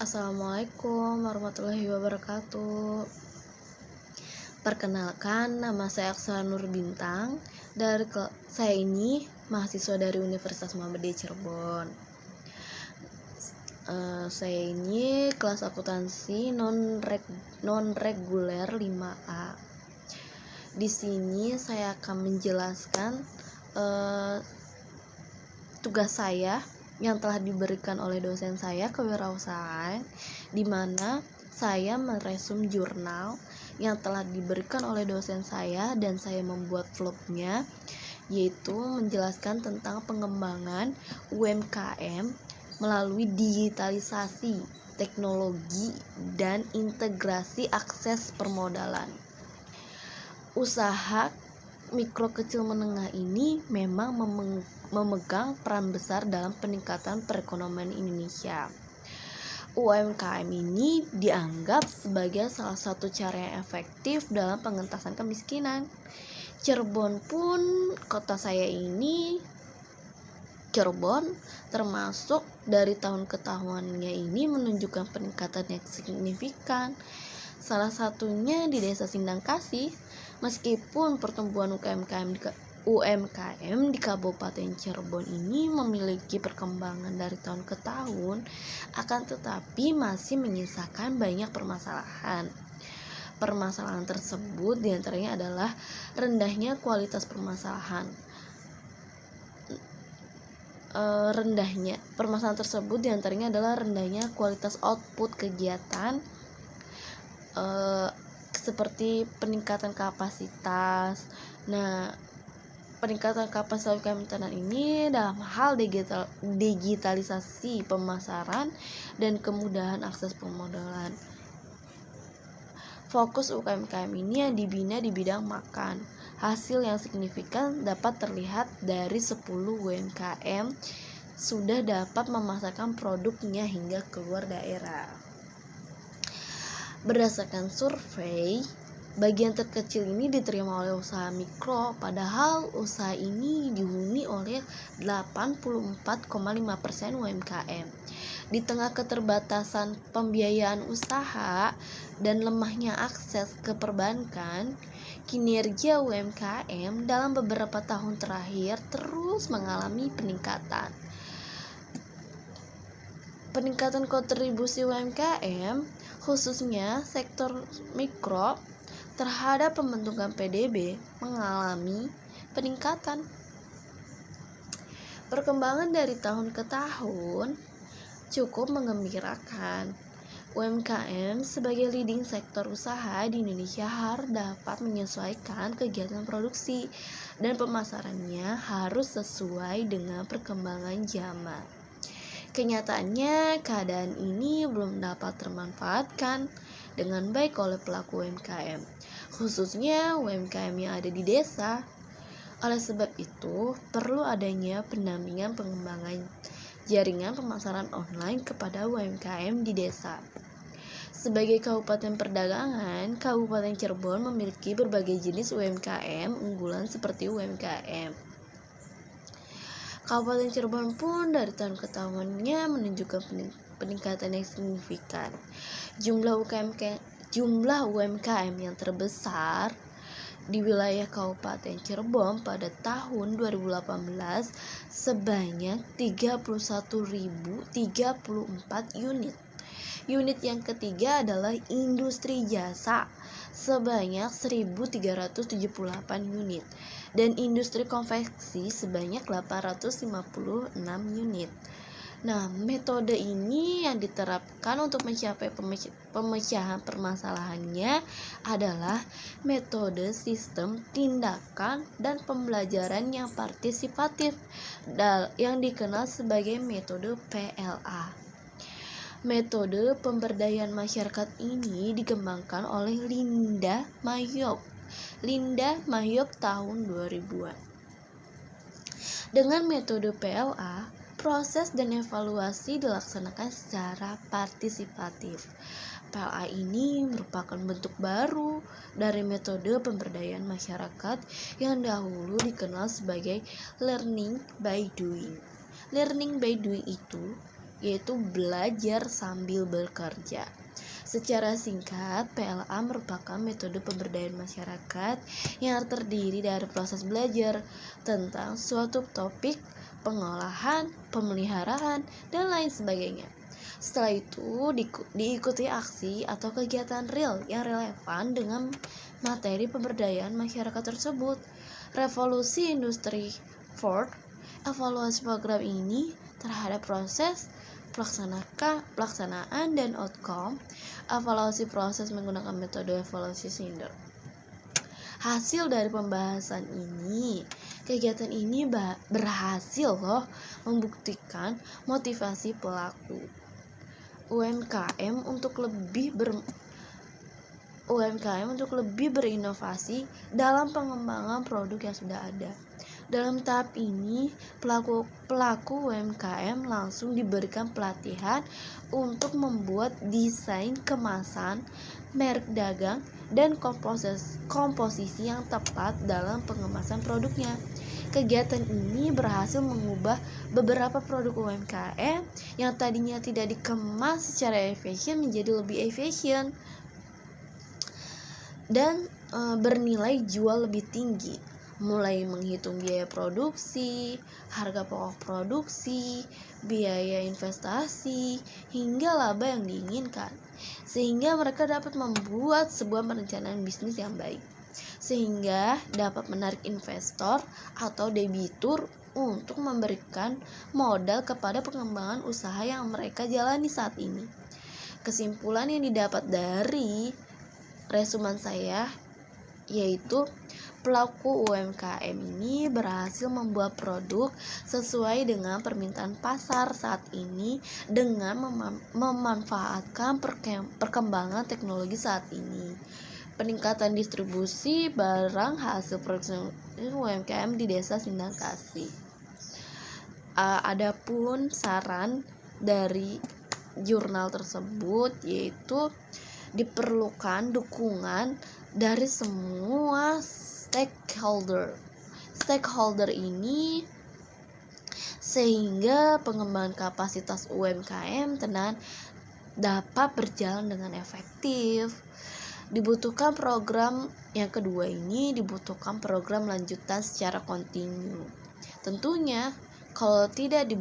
Assalamualaikum warahmatullahi wabarakatuh. Perkenalkan, nama saya Aksa Nur Bintang. Saya ini mahasiswa dari Universitas Muhammadiyah Cirebon. Saya ini kelas akuntansi non reguler 5A. Di sini saya akan menjelaskan tugas saya yang telah diberikan oleh dosen saya, kewirausahaan, di mana saya meresum jurnal yang telah diberikan oleh dosen saya dan saya membuat vlognya, yaitu menjelaskan tentang pengembangan UMKM melalui digitalisasi, teknologi, dan integrasi akses permodalan. Usaha mikro kecil menengah ini memang memegang peran besar dalam peningkatan perekonomian Indonesia. UMKM ini dianggap sebagai salah satu cara yang efektif dalam pengentasan kemiskinan. Cirebon pun, kota saya ini, Cirebon termasuk dari tahun ke tahunnya ini menunjukkan peningkatan yang signifikan. Salah satunya di Desa Sindang Kasih. Meskipun pertumbuhan UMKM di Kabupaten Cirebon ini memiliki perkembangan dari tahun ke tahun, akan tetapi masih menyisakan banyak permasalahan. Permasalahan tersebut diantaranya adalah rendahnya kualitas permasalahan. Permasalahan tersebut diantaranya adalah rendahnya kualitas output kegiatan, seperti peningkatan kapasitas. Peningkatan kapasitas UMKM ini dalam hal digitalisasi pemasaran dan kemudahan akses permodalan. Fokus UMKM ini yang dibina di bidang makan. Hasil yang signifikan dapat terlihat dari 10 UMKM sudah dapat memasarkan produknya hingga keluar daerah. Berdasarkan survei, bagian terkecil ini diterima oleh usaha mikro, padahal usaha ini dihuni oleh 84,5% UMKM. Di tengah keterbatasan pembiayaan usaha dan lemahnya akses ke perbankan, kinerja UMKM dalam beberapa tahun terakhir terus mengalami peningkatan. Peningkatan kontribusi UMKM, khususnya sektor mikro, terhadap pembentukan PDB mengalami peningkatan. Perkembangan dari tahun ke tahun cukup menggembirakan. UMKM sebagai leading sektor usaha di Indonesia harus dapat menyesuaikan kegiatan produksi dan pemasarannya harus sesuai dengan perkembangan zaman. Kenyataannya, keadaan ini belum dapat termanfaatkan dengan baik oleh pelaku UMKM, khususnya UMKM yang ada di desa. Oleh sebab itu, perlu adanya pendampingan pengembangan jaringan pemasaran online kepada UMKM di desa. Sebagai kabupaten perdagangan, Kabupaten Cirebon memiliki berbagai jenis UMKM unggulan seperti UMKM. Kabupaten Cirebon pun dari tahun ke tahunnya menunjukkan peningkatan yang signifikan. Jumlah UMKM yang terbesar di wilayah Kabupaten Cirebon pada tahun 2018 sebanyak 31.034 unit. Unit yang ketiga adalah industri jasa sebanyak 1.378 unit dan industri konveksi sebanyak 856 unit. Metode ini yang diterapkan untuk mencapai pemecahan permasalahannya adalah metode sistem tindakan dan pembelajaran yang partisipatif yang dikenal sebagai metode PLA. Metode pemberdayaan masyarakat ini dikembangkan oleh Linda Mayok tahun 2000-an. Dengan metode PLA, proses dan evaluasi dilaksanakan secara partisipatif. PLA ini merupakan bentuk baru dari metode pemberdayaan masyarakat yang dahulu dikenal sebagai learning by doing. Learning by doing itu yaitu belajar sambil bekerja. Secara singkat, PLA merupakan metode pemberdayaan masyarakat yang terdiri dari proses belajar tentang suatu topik, pengolahan, pemeliharaan, dan lain sebagainya. Setelah itu diikuti aksi atau kegiatan real yang relevan dengan materi pemberdayaan masyarakat tersebut. Revolusi Industri 4, evaluasi program ini terhadap proses pelaksanaan dan outcome, evaluasi proses menggunakan metode evaluasi Snyder. Hasil dari pembahasan ini, kegiatan ini berhasil membuktikan motivasi pelaku UMKM untuk lebih berinovasi dalam pengembangan produk yang sudah ada. Dalam tahap ini, pelaku UMKM langsung diberikan pelatihan untuk membuat desain kemasan, merek dagang, dan komposisi yang tepat dalam pengemasan produknya. Kegiatan ini berhasil mengubah beberapa produk UMKM yang tadinya tidak dikemas secara efisien menjadi lebih efisien dan bernilai jual lebih tinggi, mulai menghitung biaya produksi, harga pokok produksi, biaya investasi, hingga laba yang diinginkan, sehingga mereka dapat membuat sebuah perencanaan bisnis yang baik, sehingga dapat menarik investor atau debitur untuk memberikan modal kepada pengembangan usaha yang mereka jalani saat ini. Kesimpulan yang didapat dari resumen saya yaitu pelaku UMKM ini berhasil membuat produk sesuai dengan permintaan pasar saat ini dengan memanfaatkan perkembangan teknologi saat ini. Peningkatan distribusi barang hasil produksi UMKM di Desa Sindang Kasih. Adapun saran dari jurnal tersebut yaitu diperlukan dukungan dari semua stakeholder ini sehingga pengembangan kapasitas UMKM tenan dapat berjalan dengan efektif. Dibutuhkan program yang kedua ini dibutuhkan program lanjutan secara kontinu. Tentunya kalau tidak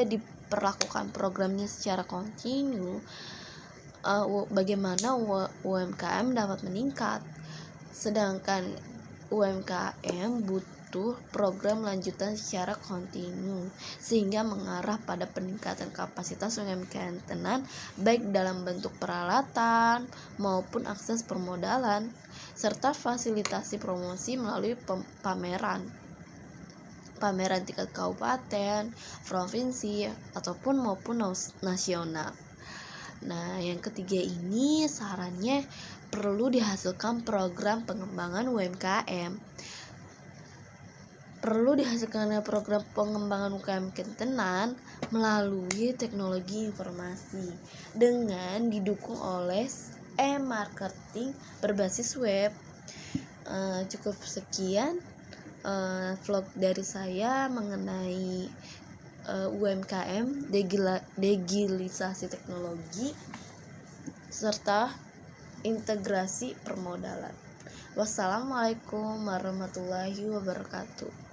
diperlakukan programnya secara kontinu, bagaimana UMKM dapat meningkat? Sedangkan UMKM butuh program lanjutan secara kontinu sehingga mengarah pada peningkatan kapasitas UMKM tenan baik dalam bentuk peralatan maupun akses permodalan serta fasilitasi promosi melalui pameran tingkat kabupaten, provinsi, ataupun maupun nasional. Nah, yang ketiga ini sarannya perlu dihasilkan program pengembangan UMKM. Perlu dihasilkan program pengembangan UMKM tenan melalui teknologi informasi dengan didukung oleh e-marketing berbasis web. Cukup sekian vlog dari saya mengenai UMKM, digitalisasi teknologi serta integrasi permodalan. Wassalamualaikum warahmatullahi wabarakatuh.